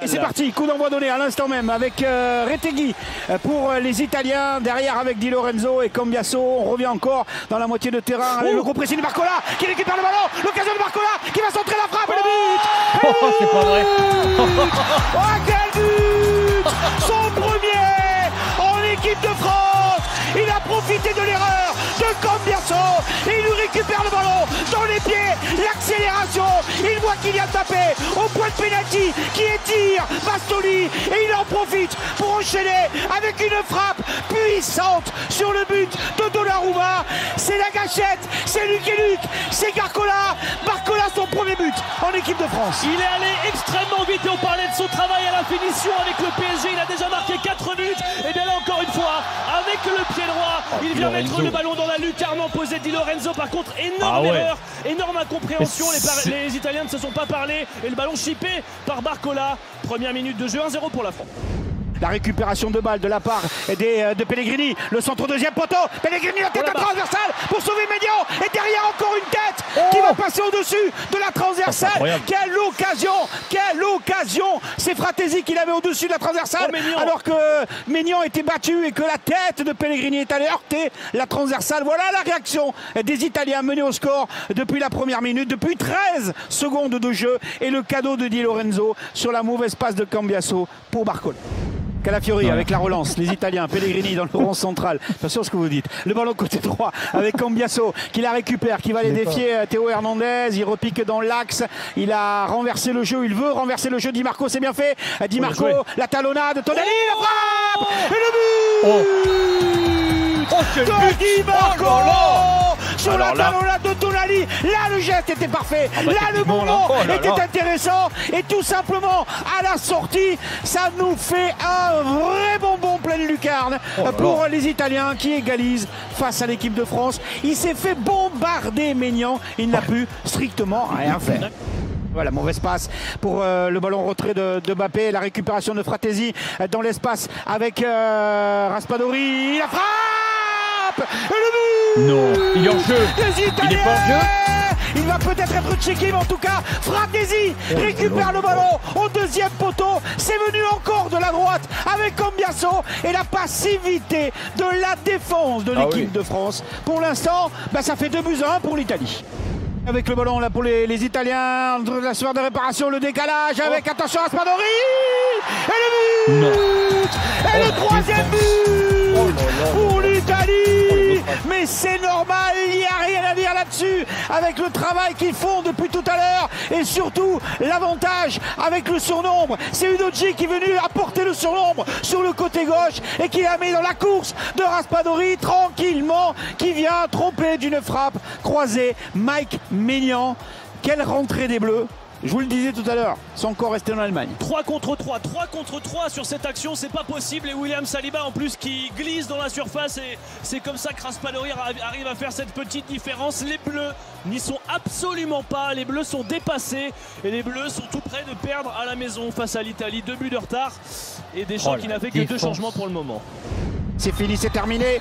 Et c'est parti, coup d'envoi donné à l'instant même avec Retegui pour les Italiens, derrière avec Di Lorenzo et Cambiasso. On revient encore dans la moitié de terrain avec le gros pressing de Barcola qui récupère le ballon, l'occasion de Barcola qui va centrer la frappe et le but. Oh, c'est pas vrai. Oh, quel but! Son premier en équipe de France. Il a profité de l'erreur de Cambiasso et il lui récupère le ballon dans les pieds, l'accélération. Il voit Kylian Mbappé au point de pénalty qui étire Bastoni et il en profite pour enchaîner avec une frappe puissante sur le but de Donnarumma. C'est la gâchette, c'est Luc et Luc, c'est Barcola. Barcola son premier but en équipe de France. Il est allé extrêmement vite et on parlait de son travail à la finition avec le PSG. Il a déjà marqué 4 buts et bien là encore une fois avec le pied droit il vient mettre le ballon dans la lucarne posée de Di Lorenzo. Par contre énorme erreur, énorme incompréhension. Les Italiens ne se sont pas parlé et le ballon chippé par Barcola. Première minute de jeu, 1-0 pour la France. La récupération de balle de la part de Pellegrini, le centre deuxième poteau, Pellegrini la tête transversale pour sauver Maignan et derrière encore une tête qui va passer au-dessus de la transversale. Quelle occasion! C'est Fratesi qui l'avait au-dessus de la transversale alors que Maignan était battu et que la tête de Pellegrini est allée heurter la transversale. Voilà la réaction des Italiens menés au score depuis la première minute, depuis 13 secondes de jeu et le cadeau de Di Lorenzo sur la mauvaise passe de Cambiasso pour Barcola. Calafiori avec la relance, les Italiens, Pellegrini dans le rond central. Attention à ce que vous dites. Le ballon côté droit avec Cambiasso qui la récupère, qui va aller défier Théo Hernandez. Il repique dans l'axe. Il a renversé le jeu, il veut renverser le jeu. Di Marco, c'est bien fait. Di Marco, la talonnade, Tonali, la frappe et le but de Di Marco sur la talonnade de Tonali. Là, le geste était parfait. Là, le moment était intéressant. Et tout simplement, à la sortie, ça nous fait un vrai bonbon pleine lucarne pour les Italiens qui égalisent face à l'équipe de France. Il s'est fait bombarder Maignan. Il n'a pu strictement rien faire. Voilà, mauvaise passe pour le ballon retrait de Mbappé. La récupération de Fratesi dans l'espace avec Raspadori. La frappe et le but. Non, il est en jeu. Il n'est pas en jeu. Il va peut-être être checké, mais en tout cas, Fratesi récupère le ballon au deuxième poteau. C'est venu encore de la droite avec Cambiasso et la passivité de la défense de l'équipe de France. Pour l'instant, ça fait 2-1 pour l'Italie. Avec le ballon là pour les Italiens, la soirée de réparation, le décalage avec, attention, Raspadori et le but et le troisième but pour l'Italie. Mais c'est normal, il n'y a rien à dire là-dessus avec le travail qu'ils font depuis tout à l'heure et surtout l'avantage avec le surnombre. C'est Udogie qui est venu apporter le surnombre sur le côté gauche et qui l'a mis dans la course de Raspadori tranquillement, qui vient tromper d'une frappe croisée Mike Maignan. Quelle rentrée des Bleus! Je vous le disais tout à l'heure, ils sont encore restés en Allemagne. 3 contre 3 sur cette action, c'est pas possible. Et William Saliba en plus qui glisse dans la surface. Et c'est comme ça que Raspadori arrive à faire cette petite différence. Les Bleus n'y sont absolument pas. Les Bleus sont dépassés. Et les Bleus sont tout près de perdre à la maison face à l'Italie. 2 buts de retard. Et Deschamps qui n'a fait que 2 changements pour le moment. C'est fini, c'est terminé.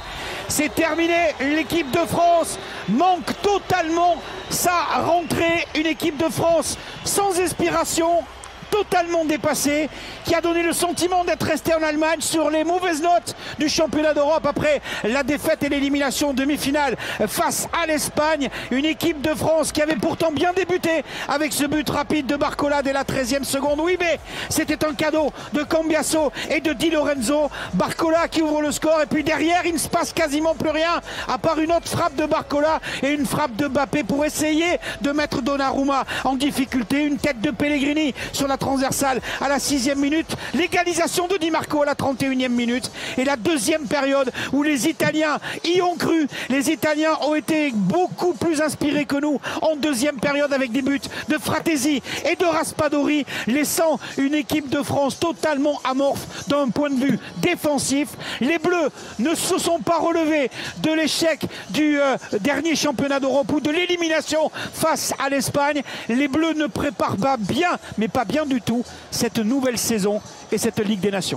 C'est terminé. L'équipe de France manque totalement sa rentrée. Une équipe de France sans inspiration, totalement dépassée, qui a donné le sentiment d'être resté en Allemagne sur les mauvaises notes du championnat d'Europe après la défaite et l'élimination en demi-finale face à l'Espagne. Une équipe de France qui avait pourtant bien débuté avec ce but rapide de Barcola dès la 13e seconde. Oui, mais c'était un cadeau de Cambiasso et de Di Lorenzo. Barcola qui ouvre le score et puis derrière il ne se passe quasiment plus rien à part une autre frappe de Barcola et une frappe de Mbappé pour essayer de mettre Donnarumma en difficulté. Une tête de Pellegrini sur la transversale à la 6e minute. L'égalisation de Di Marco à la 31e minute et la deuxième période où les Italiens y ont cru. Les Italiens ont été beaucoup plus inspirés que nous en deuxième période avec des buts de Fratesi et de Raspadori, laissant une équipe de France totalement amorphe d'un point de vue défensif. Les Bleus ne se sont pas relevés de l'échec du dernier championnat d'Europe ou de l'élimination face à l'Espagne. Les Bleus ne préparent pas bien, mais pas bien du tout, cette nouvelle saison et cette Ligue des Nations.